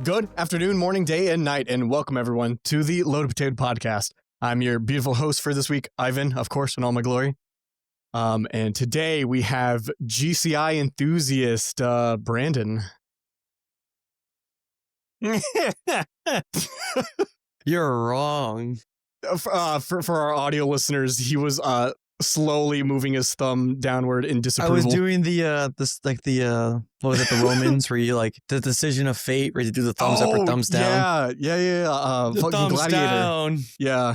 Good afternoon, morning, day, and night, and welcome everyone to the Loaded Potato Podcast. I'm your beautiful host for this week, Ivan, of course, in all my glory. And today we have GCI enthusiast Brandon. You're wrong. For our audio listeners, he was slowly moving his thumb downward in disapproval. I was doing what was it, the Romans, where you like the decision of fate, where you do the thumbs up or thumbs down. Yeah. The Fucking thumbs Gladiator. down. Yeah,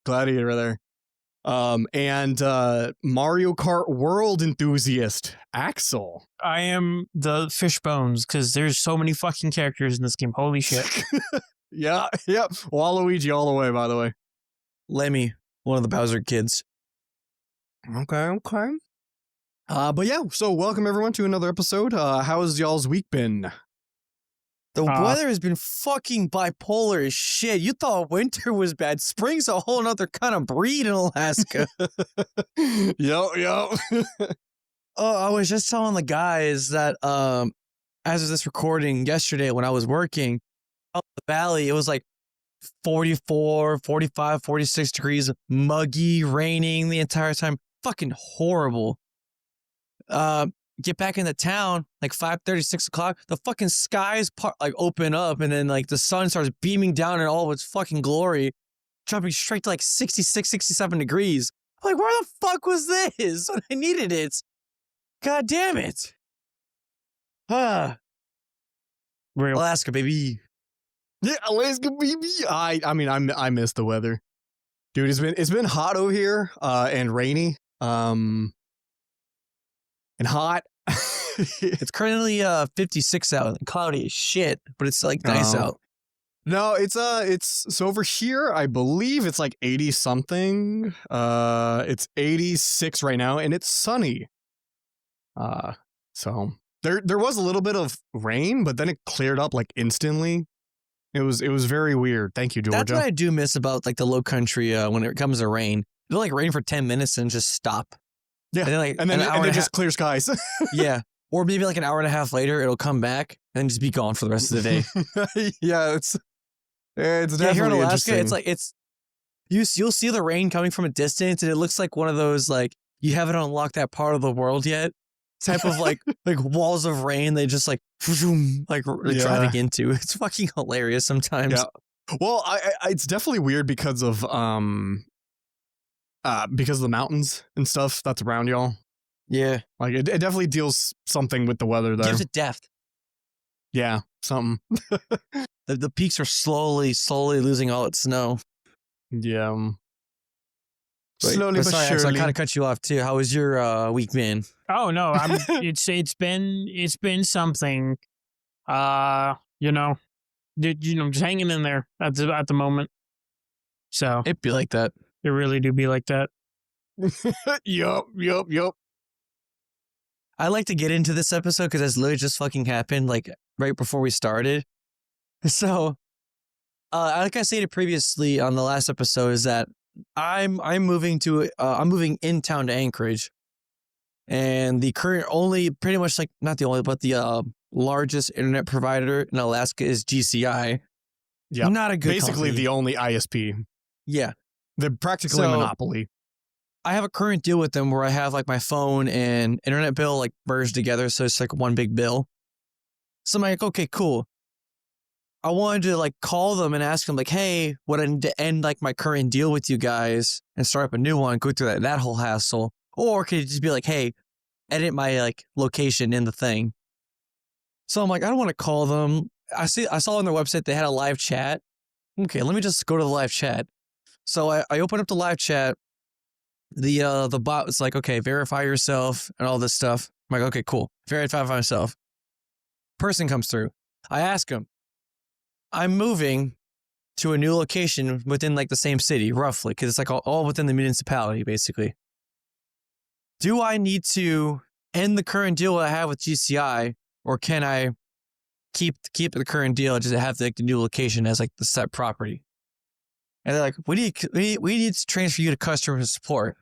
Gladiator there. And Mario Kart World enthusiast Axel. I am the fish bones because there's so many fucking characters in this game. Holy shit. Yep. Waluigi all the way, by the way. Lemmy, one of the Bowser kids. Okay. But yeah, so welcome everyone to another episode. How's y'all's week been? The weather has been fucking bipolar as shit. You thought winter was bad. Spring's a whole nother kind of breed in Alaska. Yep. I was just telling the guys that as of this recording yesterday when I was working out in the valley, it was like 44, 45, 46 degrees, muggy, raining the entire time. Fucking horrible. Get back into town, like 5:30, 6 o'clock, the fucking skies open up, and then like the sun starts beaming down in all of its fucking glory, jumping straight to like 66, 67 degrees. I'm like, where the fuck was this when I needed it? God damn it. Real. Alaska, baby. Yeah, Alaska, baby. I miss the weather. Dude, it's been hot over here, and rainy, and hot. It's currently 56 out and cloudy as shit, but it's like nice out. No, it's so over here, I believe it's like 80 something. It's 86 right now, and it's sunny. So there was a little bit of rain, but then it cleared up like instantly. It was very weird. Thank you, Georgia. That's what I do miss about like the low country when it comes to rain. It'll like rain for 10 minutes and just stop. Yeah, and then just clear skies. Yeah, or maybe like an hour and a half later, it'll come back and just be gone for the rest of the day. Yeah, it's definitely here in Alaska, interesting. You'll see the rain coming from a distance, and it looks like one of those like you haven't unlocked that part of the world yet type of like walls of rain. They just driving into. It's fucking hilarious sometimes. Yeah. Well, it's definitely weird because of the mountains and stuff that's around y'all. Yeah. Like it definitely deals something with the weather there. Gives it depth. Yeah, something. The peaks are slowly losing all its snow. Yeah. Slowly but surely. Axel, I kind of cut you off too. How was your week been? Oh no, it's been something. Just hanging in there at the moment. So It'd be like that. It really do be like that. Yup. I like to get into this episode because it's literally just fucking happened like right before we started. So, like I stated previously on the last episode, is that I'm moving in town to Anchorage, and the current pretty much like not the only, but the largest internet provider in Alaska is GCI. Yeah, not a good basically company. the only ISP. Yeah. They're practically a monopoly. I have a current deal with them where I have like my phone and internet bill like merged together. So it's like one big bill. So I'm like, okay, cool. I wanted to like call them and ask them like, hey, would I need to end like my current deal with you guys and start up a new one, go through that whole hassle? Or could it just be like, hey, edit my like location in the thing? So I'm like, I don't want to call them. I saw on their website they had a live chat. Okay, let me just go to the live chat. So I open up the live chat. The bot was like, okay, verify yourself and all this stuff. I'm like, okay, cool. Verify myself. Person comes through. I ask him, I'm moving to a new location within like the same city, roughly, because it's like all within the municipality, basically. Do I need to end the current deal I have with GCI, or can I keep the current deal and just have like the new location as like the set property? And they're like, we need to transfer you to customer support.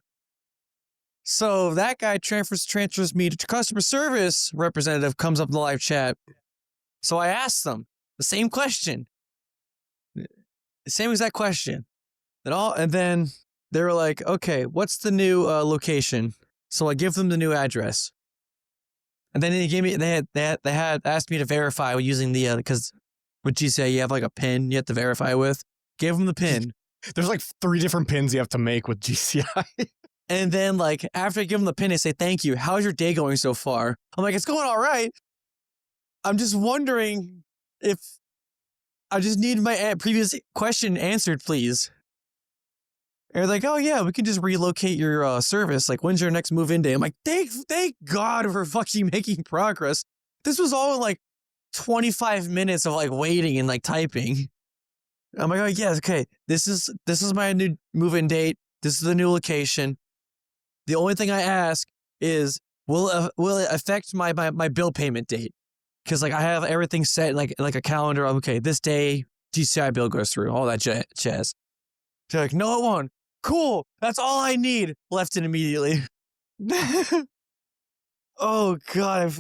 So that guy transfers me to customer service representative, comes up in the live chat. So I asked them, The same question. The same exact question. And then they were like, okay, what's the new location? So I give them the new address. And then they had asked me to verify using the, because with GCI, you have like a pin you have to verify with. Gave them the pin. There's like 3 different pins you have to make with GCI. And then like after I give them the pin, they say, thank you. How's your day going so far? I'm like, it's going all right. I'm just wondering if I just need my previous question answered, please. And they're like, oh yeah, we can just relocate your service. Like, when's your next move-in day? I'm like, thank God for fucking making progress. This was all in like 25 minutes of like waiting and like typing. I'm like, oh yeah, okay. This is my new move-in date. This is the new location. The only thing I ask is, will it affect my bill payment date? Because like I have everything set in like a calendar. Okay, this day GCI bill goes through, all that jazz. They're like, no, it won't. Cool. That's all I need. Left it immediately. Oh God.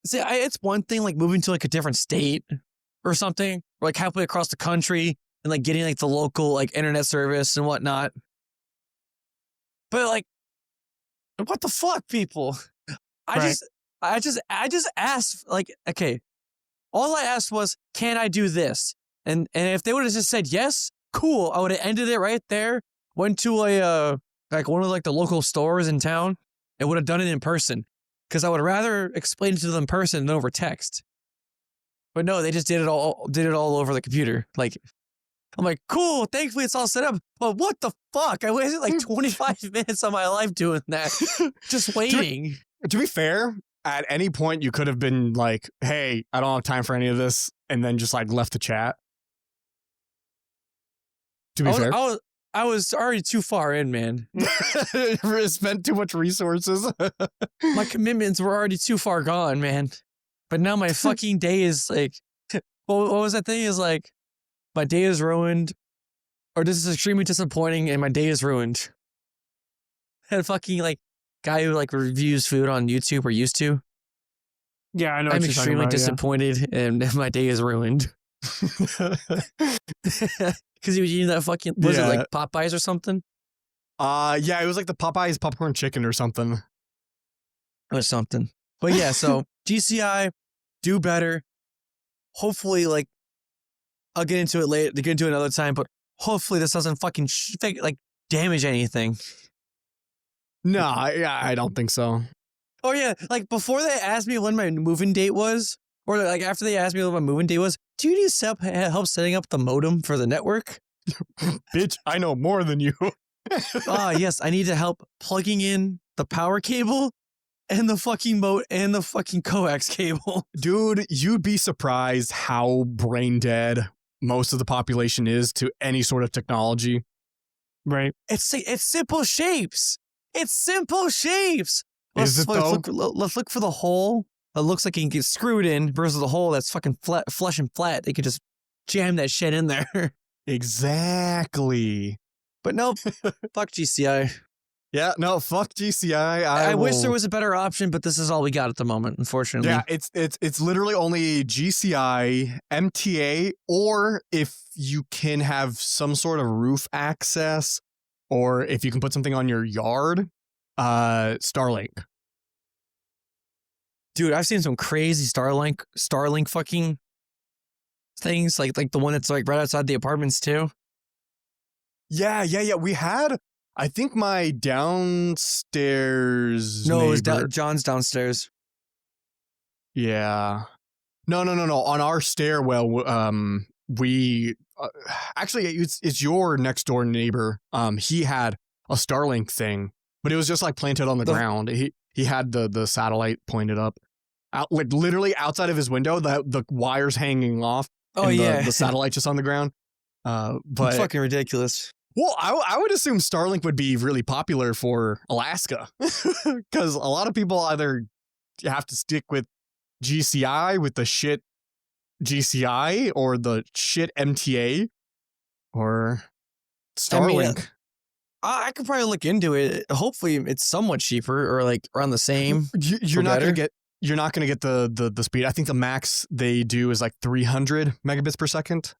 See, it's one thing like moving to like a different state or something, or like halfway across the country and like getting like the local like internet service and whatnot. But like, what the fuck, people? I just asked, like, okay, all I asked was, can I do this? And if they would have just said yes, cool. I would have ended it right there. Went to a like one of like the local stores in town and would have done it in person, because I would rather explain it to them in person than over text. But no, they just did it all over the computer. Like, I'm like, cool, thankfully it's all set up. But what the fuck? I wasted like 25 minutes of my life doing that. Just waiting. To be fair, at any point you could have been like, hey, I don't have time for any of this, and then just like left the chat. To be fair. I was already too far in, man. Spent too much resources. My commitments were already too far gone, man. But now my fucking day is like, what was that thing? Is like, my day is ruined, or this is extremely disappointing, and my day is ruined. That fucking like guy who like reviews food on YouTube, or used to. Yeah, I know. I'm extremely disappointed, and my day is ruined. Because he was eating that fucking, was it like Popeyes or something? Yeah, it was like the Popeyes popcorn chicken or something. Or something. But yeah, so GCI, do better. Hopefully, like, I'll get into it later, to get into it another time, but hopefully this doesn't fucking like damage anything. No, I don't think so. Oh yeah, like before they asked me when my moving date was, or like after they asked me what my moving date was, do you need help setting up the modem for the network? Bitch, I know more than you. Yes, I need to help plugging in the power cable and the fucking and the fucking coax cable. Dude, you'd be surprised how brain dead most of the population is to any sort of technology. Right. It's simple shapes. It's simple shapes. Is it though? Let's look for the hole that looks like it can get screwed in versus the hole that's fucking flush and flat. They can just jam that shit in there. Exactly. But nope. Fuck GCI. Yeah, no, fuck GCI. I wish there was a better option, but this is all we got at the moment, unfortunately. Yeah, it's literally only GCI, MTA, or if you can have some sort of roof access, or if you can put something on your yard, Starlink. Dude, I've seen some crazy Starlink fucking things, like the one that's like right outside the apartments too. Yeah. We had, I think my downstairs. No, neighbor, it was John's downstairs. Yeah. No. On our stairwell, we actually it's your next door neighbor. He had a Starlink thing, but it was just like planted on the ground. He had the satellite pointed up, out like literally outside of his window. The wires hanging off. Oh yeah, the satellite just on the ground. But it's fucking ridiculous. Well, I would assume Starlink would be really popular for Alaska because a lot of people either have to stick with GCI with the shit GCI or the shit MTA or Starlink. I mean, I could probably look into it. Hopefully it's somewhat cheaper or like around the same. You're not going to get you're not going to get the speed. I think the max they do is like 300 megabits per second,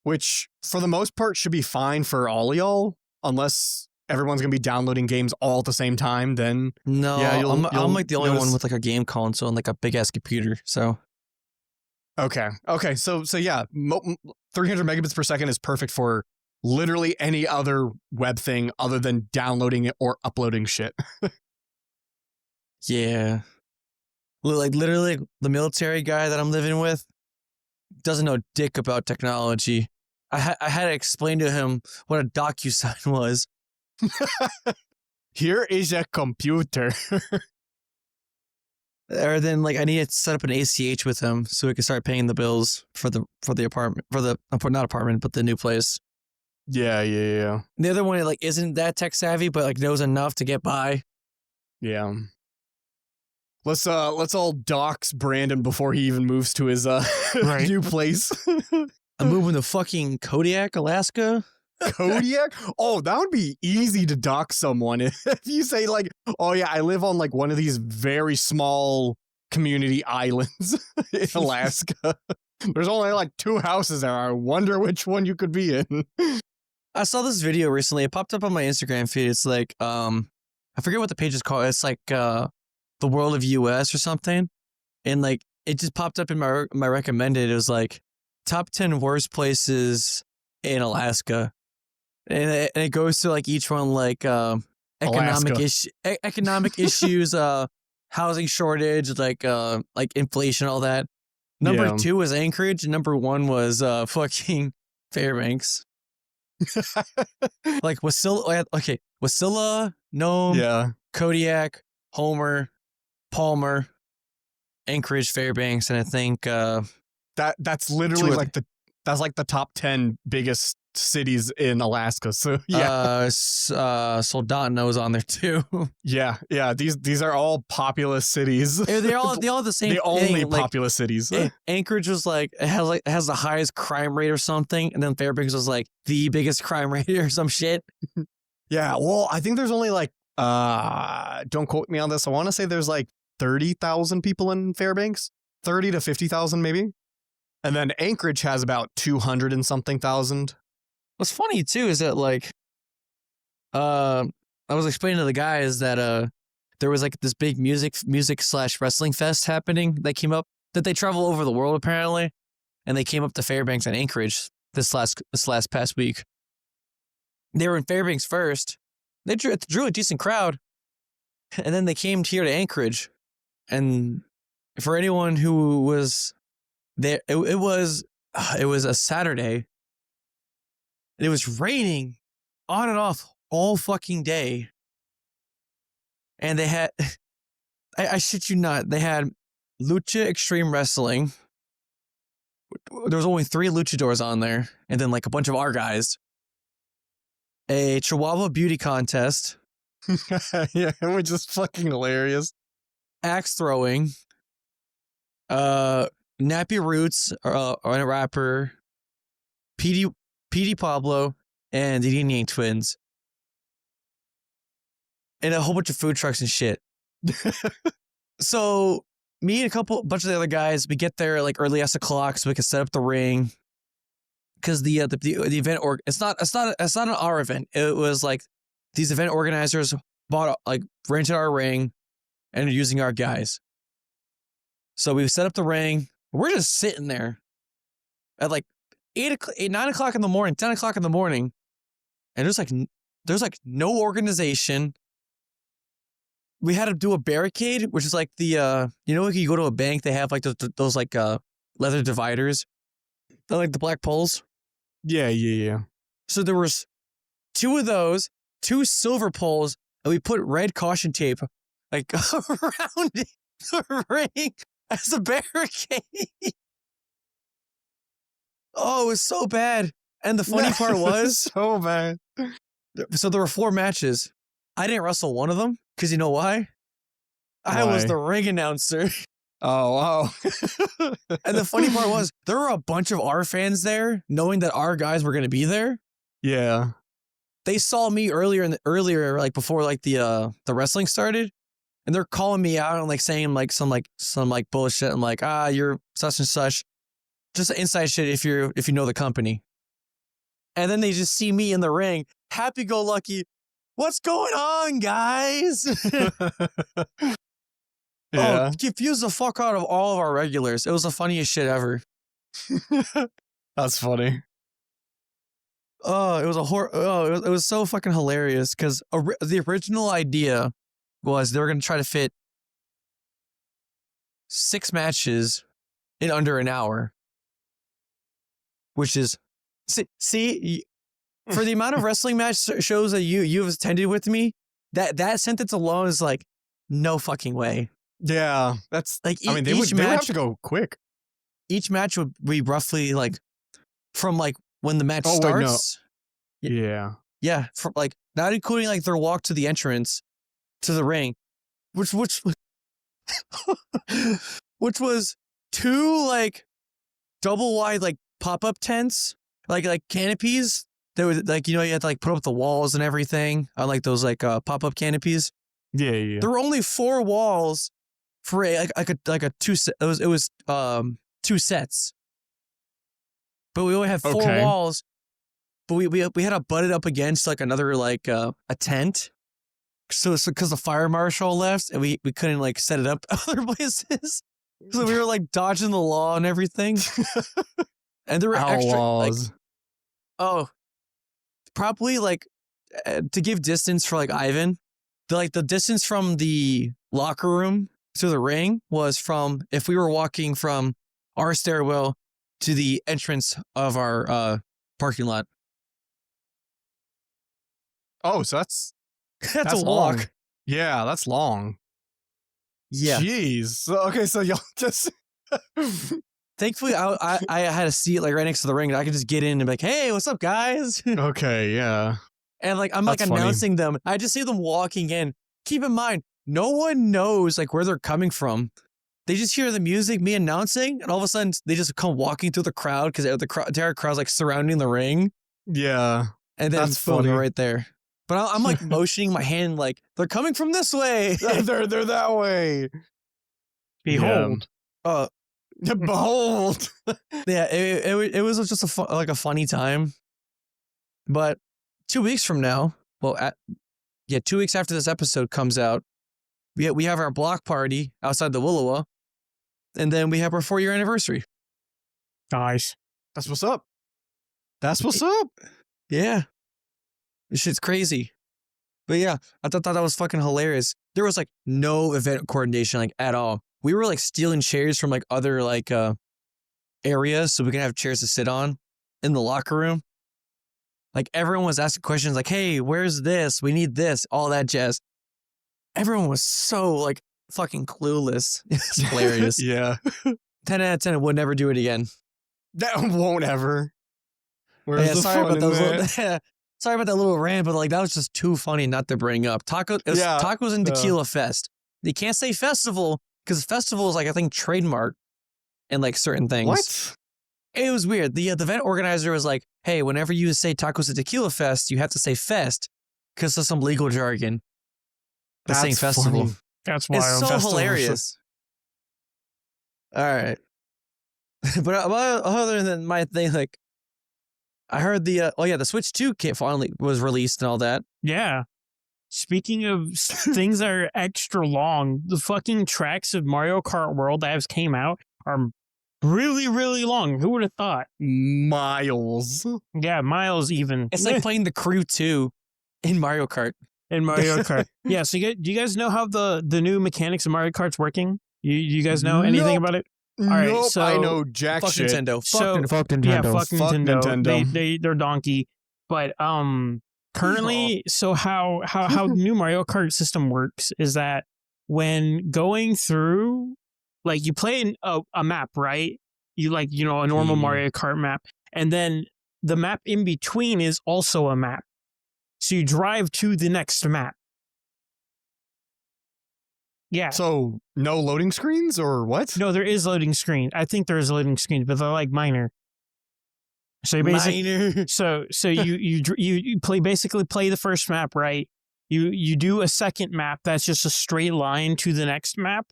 which for the most part should be fine for all of y'all, unless everyone's going to be downloading games all at the same time. Then No, yeah, I'm like the only notice- one with like a game console and like a big ass computer. So Okay. So yeah, 300 megabits per second is perfect for literally any other web thing other than downloading it or uploading shit. yeah, like literally the military guy that I'm living with doesn't know dick about technology. I had to explain to him what a DocuSign was. Here is a computer. Or then like I needed to set up an ACH with him so we could start paying the bills for the apartment, for the not apartment but the new place. Yeah. The other one like isn't that tech savvy but like knows enough to get by. Yeah. Let's all dox Brandon before he even moves to his Right. new place. I'm moving to fucking Kodiak, Alaska. Kodiak? Oh, that would be easy to dox someone if you say like, oh yeah, I live on like one of these very small community islands in Alaska. There's only like 2 houses there. I wonder which one you could be in. I saw this video recently. It popped up on my Instagram feed. It's like I forget what the page is called. It's like the World of US or something. And like it just popped up in my recommended. It was like top 10 worst places in Alaska. And it goes to like each one like economic issues, housing shortage, like inflation, all that. Number Yeah. 2 was Anchorage, and number 1 was fucking Fairbanks. Like Wasilla, Nome, Yeah. Kodiak, Homer, Palmer, Anchorage, Fairbanks, and I think That's literally Two like the top 10 biggest cities in Alaska. So yeah. Soldotno's on there too. Yeah. These are all populous cities. they all have the same the only thing. Like, populous cities. Anchorage was like it has the highest crime rate or something, and then Fairbanks was like the biggest crime rate or some shit. Yeah, well, I think there's only like don't quote me on this. I want to say there's like 30,000 people in Fairbanks, 30 to 50,000 maybe. And then Anchorage has about 200 and something thousand. What's funny too is that like I was explaining to the guys that there was like this big music / wrestling fest happening that came up, that they travel over the world apparently, and they came up to Fairbanks and Anchorage this last past week. They were in Fairbanks first. They drew a decent crowd, and then they came here to Anchorage. And for anyone who was there, it was a Saturday. It was raining on and off all fucking day. And they had, I shit you not, they had Lucha Extreme Wrestling. There was only 3 luchadors on there, and then like a bunch of our guys. A Chihuahua beauty contest. Yeah, which is fucking hilarious. Axe throwing. Nappy Roots, a rapper. PD Pablo, and the Yin Yang Twins. And a whole bunch of food trucks and shit. So me and bunch of the other guys, we get there like early as o'clock so we can set up the ring. Because the event it's not an our event. It was like these event organizers rented our ring and are using our guys. So we set up the ring. We're just sitting there at like 9 o'clock in the morning, 10 o'clock in the morning, and there's like no organization. We had to do a barricade, which is like the when you go to a bank, they have like those like leather dividers. They're like the black poles. Yeah. So there was 2 of those, 2 silver poles, and we put red caution tape like around the ring as a barricade. Oh, it was so bad. And the funny part was, so bad. So there were 4 matches. I didn't wrestle one of them because you know why? I was Why? the ring announcer. Oh. And the funny part was there were a bunch of our fans there, knowing that our guys were going to be there. Yeah. They saw me earlier, like before like the wrestling started, and they're calling me out and like saying like some bullshit. I'm like, you're such and such. Just inside shit if you know the company. And then they just see me in the ring, happy-go-lucky. What's going on, guys? Yeah. Oh, confused the fuck out of all of our regulars. It was the funniest shit ever. That's funny. Oh, it was it was so fucking hilarious because the original idea was they were going to try to fit 6 matches in under an hour, which is see for the amount of wrestling match shows that you've attended with me, that sentence alone is like no fucking way. Yeah, that's like I mean, they would have to go quick. Each match would be roughly like from like when the match starts. Wait, no. Yeah, from like not including like their walk to the entrance to the ring, which which was 2 like double wide like pop-up tents, like canopies. They would like, you had to like put up the walls and everything on like those like pop-up canopies. Yeah. There were only 4 walls for a 2 set. It was 2 sets, but we only had 4 walls. But we had to butt it up against like another like a tent. So it's because the fire marshal left and we couldn't like set it up other places. So we were like dodging the law and everything. And there were extra like, probably like to give distance for like Ivan, the distance from the locker room to the ring was from if we were walking from our stairwell to the entrance of our parking lot. Oh, so that's a long. walk. Yeah, that's long. Yeah. Jeez. Okay, so y'all just Thankfully, I had a seat like right next to the ring, and I could just get in and be like, "Hey, what's up, guys?" Okay, yeah. And like I'm That's like announcing them. I just see them walking in. Keep in mind, no one knows like where they're coming from. They just hear the music, me announcing, and all of a sudden they just come walking through the crowd because the entire crowd's like surrounding the ring. Yeah, and then that's boom, funny. they're right there. But I'm like motioning my hand like they're coming from this way. they're that way. Behold. Behold. Yeah, it was just a funny time. But 2 weeks from now, 2 weeks after this episode comes out, we have our block party outside the Willowa, and then we have our 4-year anniversary. Nice. That's what's up. That's what's up. Yeah. This shit's crazy. But yeah, I thought that was fucking hilarious. There was like no event coordination like at all. We were like stealing chairs from like other like areas so we can have chairs to sit on in the locker room. Like everyone was asking questions like, "Hey, where's this? We need this," all that jazz. Everyone was so like fucking clueless. It's hilarious. Yeah. 10 out of 10, would never do it again. That won't ever. Where's the sorry fun about in those that? Sorry about that little rant, but like that was just too funny not to bring up. Tacos and Tequila Fest. You can't say festival because festival is like I think trademark and like certain things. What? It was weird. The event organizer was like, "Hey, whenever you say Tacos and Tequila Fest, you have to say fest because of some legal jargon." That's saying festival. Funny. That's wild. It's so Festival. hilarious. All right, but other than my thing, like I heard the Switch 2 kit finally was released and all that. Yeah. Speaking of things that are extra long, the fucking tracks of Mario Kart World that have came out are really, really long. Who would have thought? Miles. Yeah, miles even. It's like playing the Crew 2 in Mario Kart. In Mario Kart. Yeah, so do you guys know how the new mechanics of Mario Kart's working? You guys know anything about it? All right, Nope, so I know jack Fuck shit. Nintendo. Fuck Nintendo. Yeah, fuck Nintendo. Nintendo. They're donkey. But currently, so how the new Mario Kart system works is that when going through, like you play a map, right? You like, a normal Mario Kart map, and then the map in between is also a map. So you drive to the next map. Yeah. So no loading screens or what? No, there is loading screen. I think there is loading screens, but they're like minor. So you basically, Minor. so you basically play the first map, right? You do a second map that's just a straight line to the next map,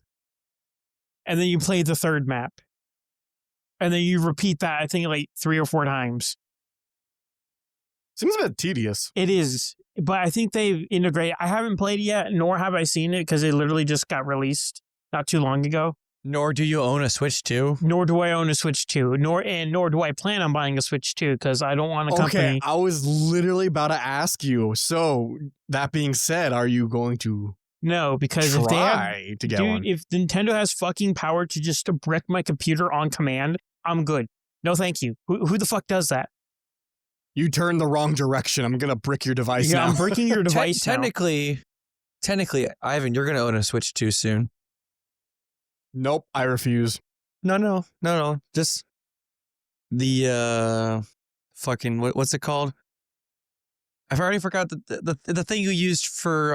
and then you play the third map, and then you repeat that. I think like 3 or 4 times. Seems a bit tedious. It is, but I think they've integrated. I haven't played it yet, nor have I seen it because it literally just got released not too long ago. Nor do you own a Switch 2. Nor do I own a Switch 2. Nor do I plan on buying a Switch 2 because I don't want a company. Okay, I was literally about to ask you. So that being said, are you going to No, because if they have, to get dude, one? if Nintendo has fucking power to just brick my computer on command, I'm good. No, thank you. Who the fuck does that? You turned the wrong direction. I'm gonna brick your device now. I'm bricking your device now. Technically, Ivan, you're gonna own a Switch 2 soon. Nope, I refuse. No. Just the fucking what's it called? I've already forgot the thing you used for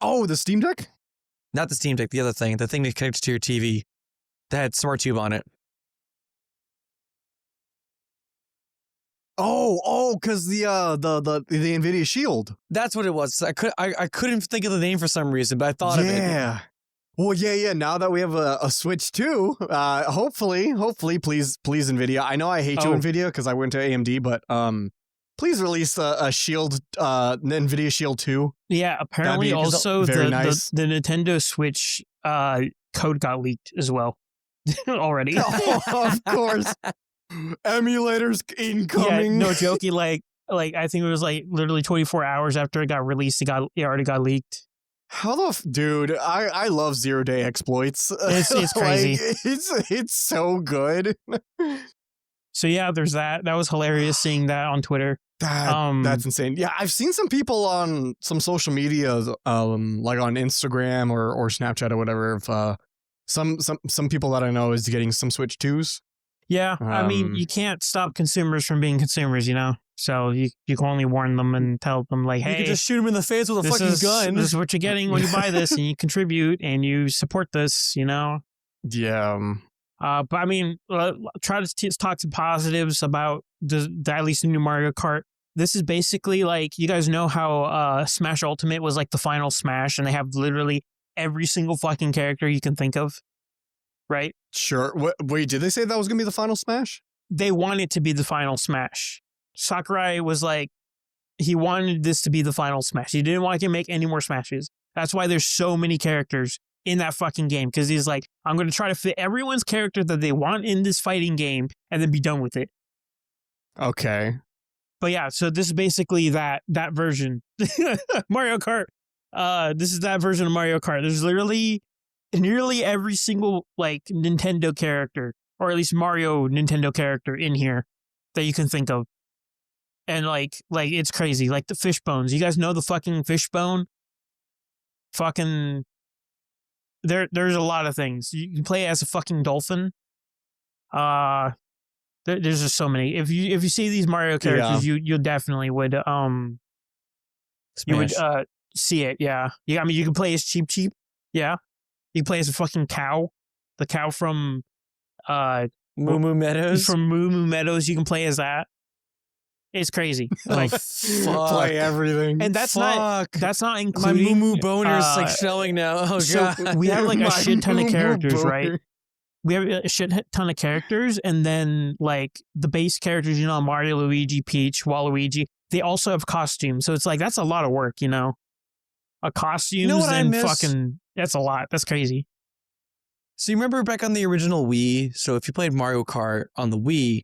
Oh, the Steam Deck? not the Steam Deck, the other thing, the thing that connects to your TV that had Smart Tube on it. Oh, because the Nvidia Shield. That's what it was. I couldn't think of the name for some reason, but I thought of it. Yeah. Well, yeah. Now that we have a Switch 2, hopefully, please, Nvidia. I know I hate you, Nvidia, because I went to AMD, but please release a Shield, Nvidia Shield 2. Yeah, apparently also the Nintendo Switch code got leaked as well already. Oh, of course. Emulators incoming. Yeah, no joking. Like I think it was like literally 24 hours after it got released, it already got leaked. How the dude? I love 0-day exploits. It's crazy. It's so good. So yeah, there's that. That was hilarious seeing that on Twitter. That's insane. Yeah, I've seen some people on some social media, like on Instagram or Snapchat or whatever. Of some people that I know is getting some Switch 2s. Yeah, I mean, you can't stop consumers from being consumers, you know? So you can only warn them and tell them, like, hey, you can just shoot them in the face with a fucking gun. This is what you're getting when you buy this, and you contribute and you support this, you know? Yeah. But I mean, try to talk some positives about at least the new Mario Kart. This is basically like, you guys know how Smash Ultimate was like the final Smash, and they have literally every single fucking character you can think of, right? Sure. Wait, did they say that was going to be the final Smash? They want it to be the final Smash. Sakurai was like, he wanted this to be the final Smash. He didn't want to make any more Smashes. That's why there's so many characters in that fucking game, because he's like, I'm going to try to fit everyone's character that they want in this fighting game and then be done with it. Okay. But yeah, so this is basically that version. Mario Kart. This is that version of Mario Kart. There's literally nearly every single like Nintendo character, or at least Mario Nintendo character in here that you can think of. And like it's crazy. Like the fish bones. You guys know the fucking fishbone? Fucking there's a lot of things. You can play as a fucking dolphin. There's just so many. If you see these Mario characters, you definitely would you would see it. Yeah. I mean, you can play as Cheep. Yeah. You can play as a fucking cow. The cow from Moo Moo Meadows. From Moo Moo Meadows. You can play as that. It's crazy. Like, play everything. And that's not including my Moo Moo boner's like showing now. Oh god. So we have like a shit ton of characters, right? We have a shit ton of characters, and then like the base characters, you know, Mario, Luigi, Peach, Waluigi, they also have costumes. So it's like, that's a lot of work, you know? A costumes, you know what and fucking, that's a lot. That's crazy. So you remember back on the original Wii, so if you played Mario Kart on the Wii,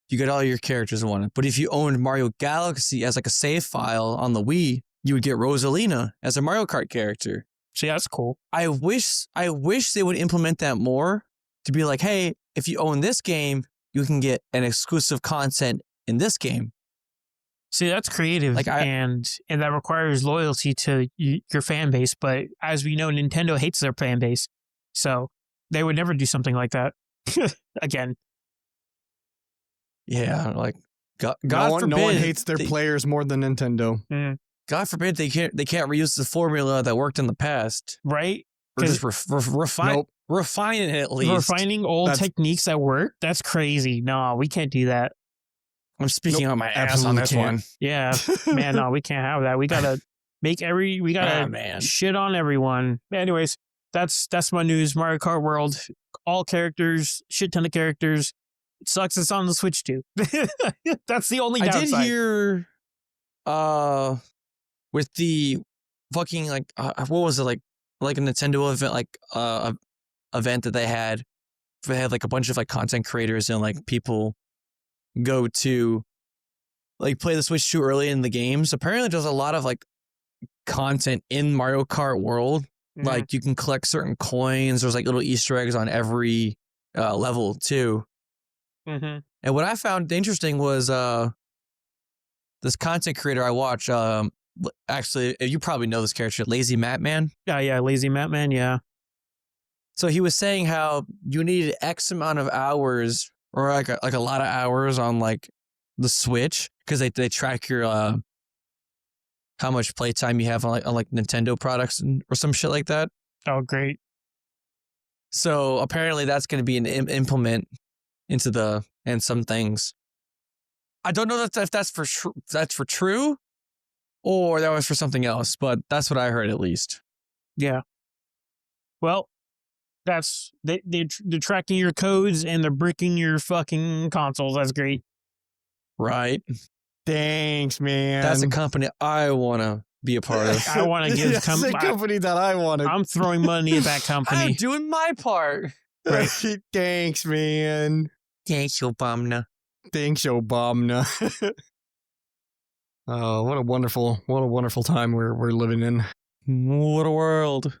you get all your characters in one. But if you owned Mario Galaxy as like a save file on the Wii, you would get Rosalina as a Mario Kart character. So yeah, that's cool. I wish they would implement that more, to be like, hey, if you own this game, you can get an exclusive content in this game. See, that's creative, like and that requires loyalty to your fan base. But as we know, Nintendo hates their fan base, so they would never do something like that again. Yeah, like God forbid, no one hates their players more than Nintendo. God forbid they can't reuse the formula that worked in the past, right? Or just refine it at least. Refining old techniques that work? That's crazy. No, we can't do that. I'm speaking on my ass on this one. Yeah, man, no, we can't have that. We We gotta man. shit on everyone. Anyways, that's my news. Mario Kart World, all characters, shit ton of characters. It sucks it's on the Switch too. That's the only downside. I did hear, with the fucking like, what was it like a Nintendo event, like event that they had like a bunch of like content creators and like people go to like play the Switch too early in the games. Apparently, there's a lot of like content in Mario Kart World. Mhm. Like you can collect certain coins. There's like little Easter eggs on every level too. Mhm. And what I found interesting was this content creator I watch. Actually, you probably know this character, Lazy Matt Man. Yeah, Lazy Matt Man, yeah. So he was saying how you needed X amount of hours, or like a lot of hours on like the Switch, because they track your how much playtime you have on like Nintendo products or some shit like that. Oh, great. So apparently that's going to be an implement into and some things. I don't know if that's for true, or that was for something else, but that's what I heard at least. Yeah. Well, they're tracking your codes and they're bricking your fucking consoles. That's great. Right. Thanks, man. That's a company I want to be a part of. I want to give That's a company that I want to. I'm throwing money at that company. I'm doing my part. Right. Thanks, man. Thanks, Obama. Thanks, Obama. Oh, what a wonderful time we're living in. What a world.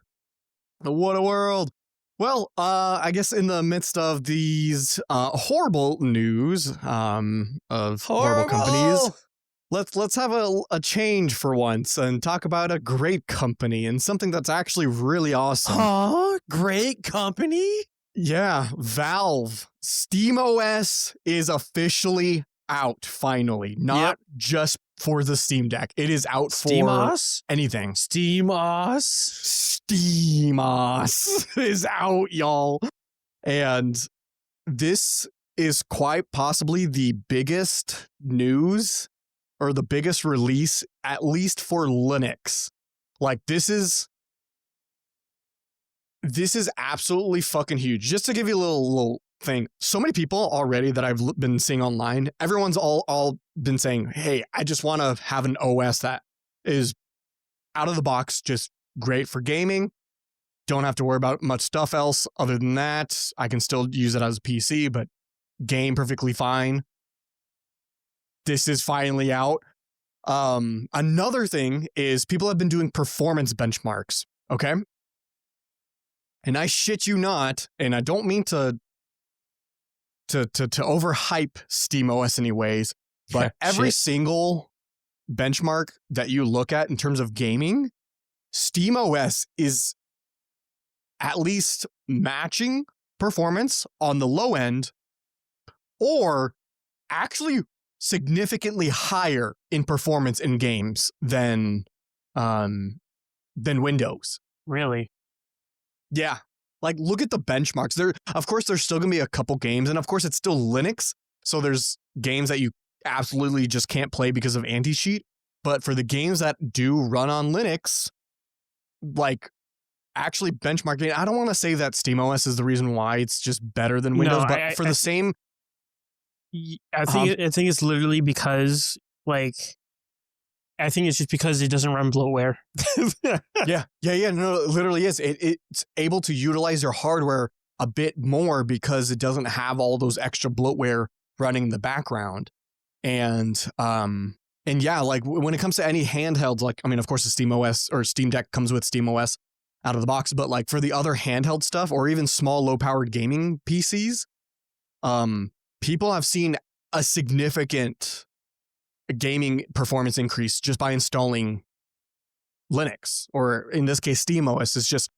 What a world. Well, I guess in the midst of these horrible news of horrible companies, let's have a change for once and talk about a great company and something that's actually really awesome. Huh? Great company? Yeah, Valve. SteamOS is officially out finally, not just for the Steam Deck. It is out for SteamOS? anything. SteamOS? SteamOS is out, y'all. And this is quite possibly the biggest news or the biggest release, at least for Linux. Like, this is absolutely fucking huge. Just to give you a little thing, so many people already that I've been seeing online, everyone's all been saying, hey, I just want to have an OS that is out of the box, just great for gaming. Don't have to worry about much stuff else other than that. I can still use it as a PC, but game perfectly fine. This is finally out. Another thing is people have been doing performance benchmarks, okay? And I shit you not, and I don't mean to overhype SteamOS anyways, but every single benchmark that you look at in terms of gaming, SteamOS is at least matching performance on the low end, or actually significantly higher in performance in games than Windows. Really? Yeah. Like, look at the benchmarks. Of course, there's still going to be a couple games, and of course, it's still Linux, so there's games that you absolutely just can't play because of anti-cheat. But for the games that do run on Linux, like, actually benchmarking, I don't want to say that SteamOS is the reason why it's just better than Windows, No, but for the same... I think it's literally because, like, I think it's just because it doesn't run bloatware. Yeah. No, it literally is. It's able to utilize your hardware a bit more because it doesn't have all those extra bloatware running in the background. And yeah, like when it comes to any handhelds, like, I mean, of course, the SteamOS or Steam Deck comes with SteamOS out of the box, but like for the other handheld stuff or even small low-powered gaming PCs, people have seen a significant gaming performance increase just by installing Linux, or in this case, SteamOS. Is just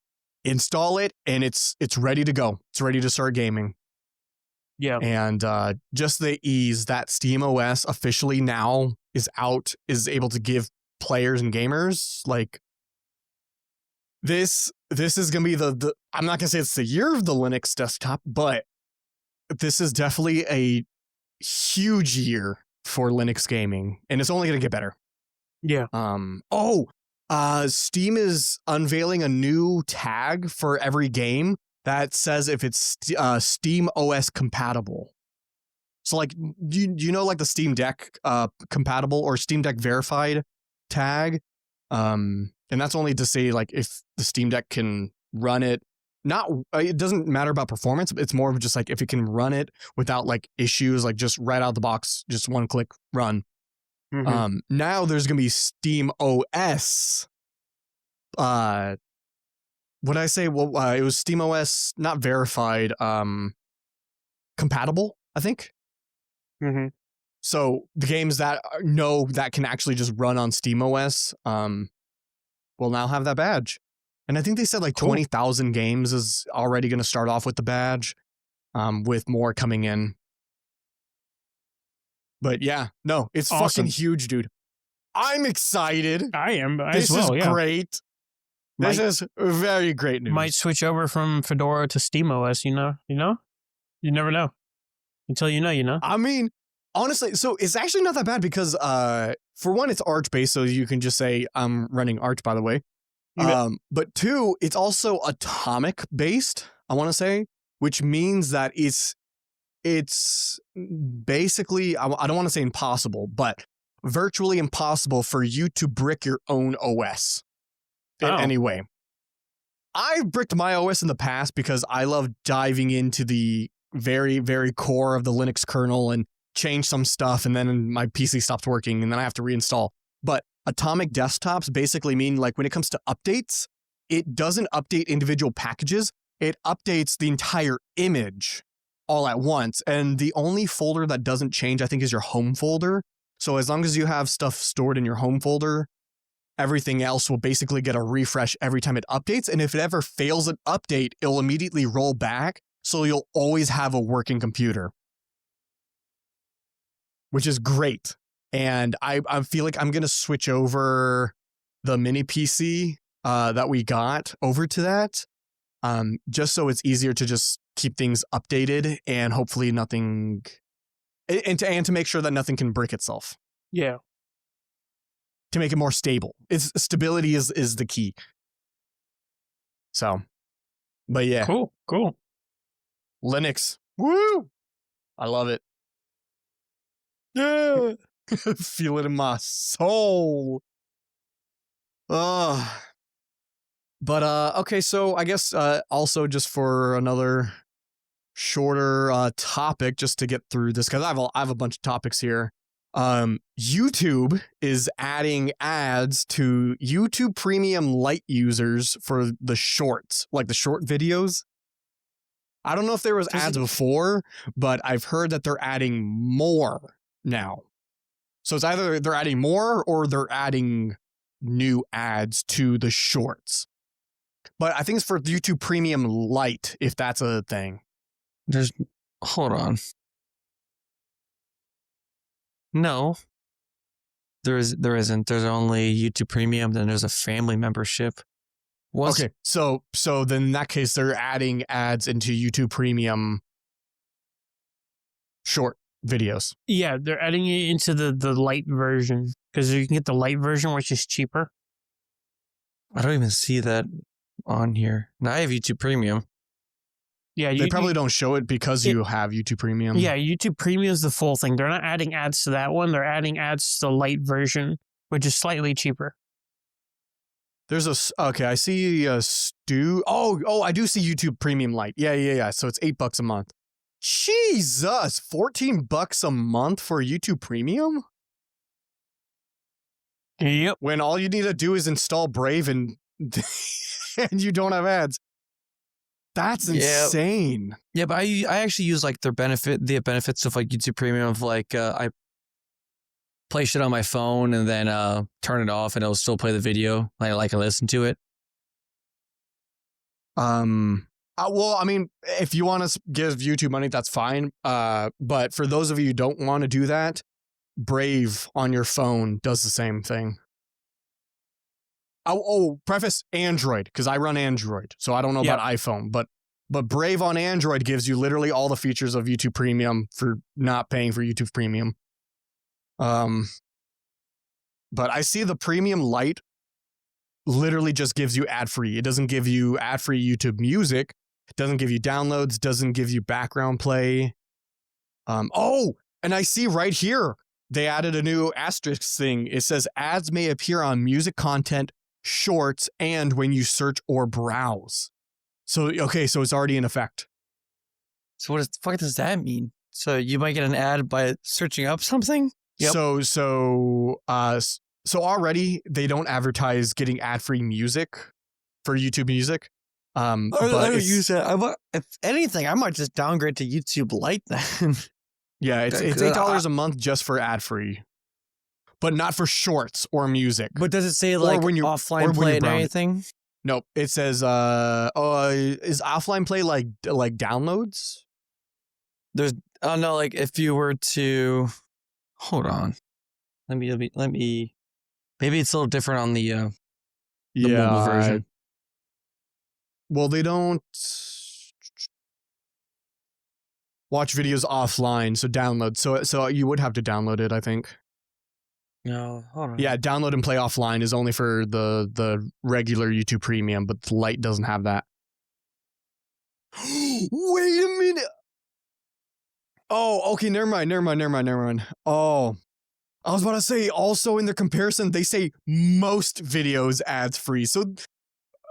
install it and it's ready to go. It's ready to start gaming. Yeah. And just the ease that SteamOS officially now is out, is able to give players and gamers, like, this is going to be the I'm not going to say it's the year of the Linux desktop, but this is definitely a huge year for Linux gaming, and it's only going to get better. Yeah. Oh, Steam is unveiling a new tag for every game that says if it's Steam OS compatible. So like, do you know like the Steam Deck compatible or Steam Deck verified tag? And that's only to say like if the Steam Deck can run it. Not it doesn't matter about performance. It's more of just like if it can run it without like issues, like just right out of the box, just one click run. Mhm. Now there's gonna be Steam OS. What did I say? Well, it was Steam OS not verified. Compatible, I think. Mhm. So the games that that can actually just run on Steam OS, will now have that badge. And I think they said like Cool. 20,000 games is already going to start off with the badge, with more coming in. But yeah, no, it's Awesome. fucking huge, dude. I'm excited. I am This as well. is Yeah. great. This Might, is very great news. might switch over from Fedora to SteamOS. You know. You never know until you know. You know. I mean, honestly, so it's actually not that bad because, for one, it's Arch based, so you can just say I'm running Arch. By the way, Yeah. but two, it's also Atomic based. I want to say, which means that it's basically I don't want to say impossible, but virtually impossible for you to brick your own OS in Oh. any way. I've bricked my OS in the past because I love diving into the very, very core of the Linux kernel and change some stuff, and then my PC stops working, and then I have to reinstall. But Atomic desktops basically mean like when it comes to updates, it doesn't update individual packages. It updates the entire image all at once. And the only folder that doesn't change, I think, is your home folder. So as long as you have stuff stored in your home folder, everything else will basically get a refresh every time it updates. And if it ever fails an update, it'll immediately roll back. So you'll always have a working computer, which is great. And I feel like I'm going to switch over the mini PC that we got over to that, just so it's easier to just keep things updated and hopefully nothing, and to make sure that nothing can break itself, Yeah. to make it more stable. It's stability is the key. So, but yeah, Cool. Linux, woo! I love it. Yeah, feel it in my soul. But okay, so I guess also just for another shorter topic, just to get through this, because I have a bunch of topics here. YouTube is adding ads to YouTube Premium Lite users for the shorts, like the short videos. I don't know if there was ads before, but I've heard that they're adding more now. So it's either they're adding more or they're adding new ads to the shorts. But I think it's for YouTube Premium Lite, if that's a thing. Hold on. No. There isn't. There's only YouTube Premium, then there's a family membership. Okay, so then in that case, they're adding ads into YouTube Premium short videos. Yeah, they're adding it into the light version because you can get the light version, which is cheaper. I don't even see that on here. Now I have YouTube Premium. Yeah, They probably don't show it because you have YouTube Premium. Yeah, YouTube Premium is the full thing. They're not adding ads to that one. They're adding ads to the light version, which is slightly cheaper. There's okay, I see a Stu. Oh, I do see YouTube Premium Lite. Yeah. So it's $8 a month. Jesus, $14 a month for YouTube Premium? Yep. When all you need to do is install Brave and and you don't have ads. That's insane. Yeah, but I actually use like the benefits of like YouTube Premium of like I play shit on my phone and then turn it off and it'll still play the video. I listen to it. Well, I mean, if you want to give YouTube money, that's fine. But for those of you who don't want to do that, Brave on your phone does the same thing. Preface Android, because I run Android, so I don't know about iPhone, but Brave on Android gives you literally all the features of YouTube Premium for not paying for YouTube Premium. But I see the Premium Lite literally just gives you ad-free. It doesn't give you ad-free YouTube music. It doesn't give you downloads, doesn't give you background play. And I see right here, they added a new asterisk thing. It says ads may appear on music content, shorts, and when you search or browse. So it's already in effect. So what the fuck does that mean? So you might get an ad by searching up something? Yep. So already they don't advertise getting ad-free music for YouTube Music. I don't use that. If anything, I might just downgrade to YouTube Lite then. Yeah, it's $8 a month just for ad-free, but not for shorts or music. But does it say like when offline play and anything? Nope. It says, is offline play like downloads? There's, no, like if you were to, hold on, let me, maybe it's a little different on the mobile version. Well, they don't watch videos offline, so download. So you would have to download it, I think. No, hold on. Yeah, download and play offline is only for the regular YouTube Premium, but the Lite doesn't have that. Wait a minute. Oh, okay, never mind. Oh, I was about to say, also in their comparison, they say most videos ads free. So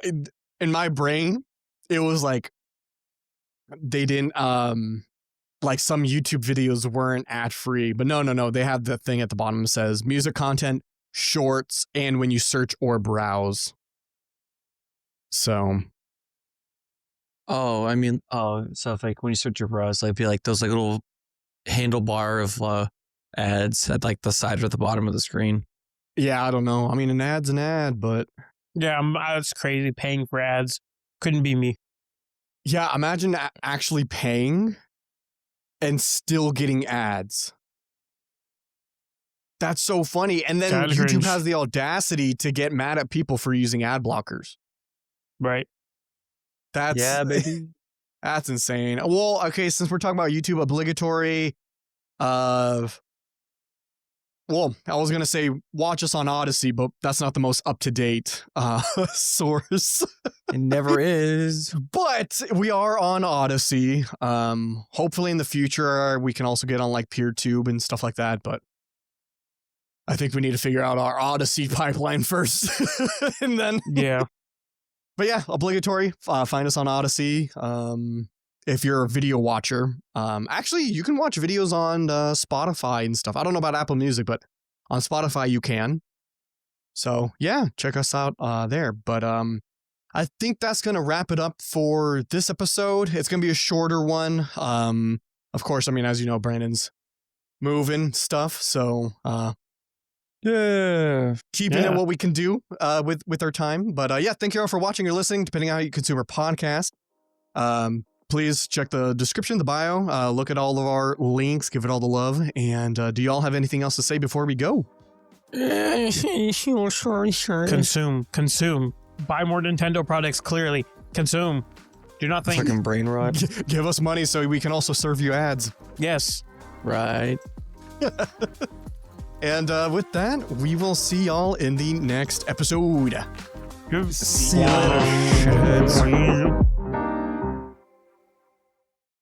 in my brain, it was like they didn't like some YouTube videos weren't ad free, but no, they have the thing at the bottom that says music content, shorts, and when you search or browse. So so if like when you search your browse, like be like those like little handlebar of ads at like the side or the bottom of the screen. Yeah, I don't know. I mean, an ad's an ad, but yeah, that's crazy. Paying for ads couldn't be me. Yeah, imagine actually paying and still getting ads. That's so funny. And then YouTube has the audacity to get mad at people for using ad blockers. Right. Yeah, baby. That's insane. Well, okay, since we're talking about YouTube, obligatory. Well, I was going to say watch us on Odysee, but that's not the most up-to-date source. It never is. But we are on Odysee. Hopefully in the future, we can also get on like PeerTube and stuff like that. But I think we need to figure out our Odysee pipeline first. And then... Yeah. But yeah, obligatory. Find us on Odysee. If you're a video watcher, actually, you can watch videos on Spotify and stuff. I don't know about Apple Music, but on Spotify you can. So yeah, check us out there. But I think that's gonna wrap it up for this episode. It's gonna be a shorter one. Of course, I mean, as you know, Brandon's moving stuff, so keeping it what we can do with our time. But yeah, thank you all for watching or listening, depending on how you consume our podcast. Please check the description, the bio, look at all of our links, give it all the love. And do y'all have anything else to say before we go? Consume. Buy more Nintendo products, clearly. Consume. Do not think. Fucking brain rot. Give us money so we can also serve you ads. Yes. Right. And with that, we will see y'all in the next episode. See you later.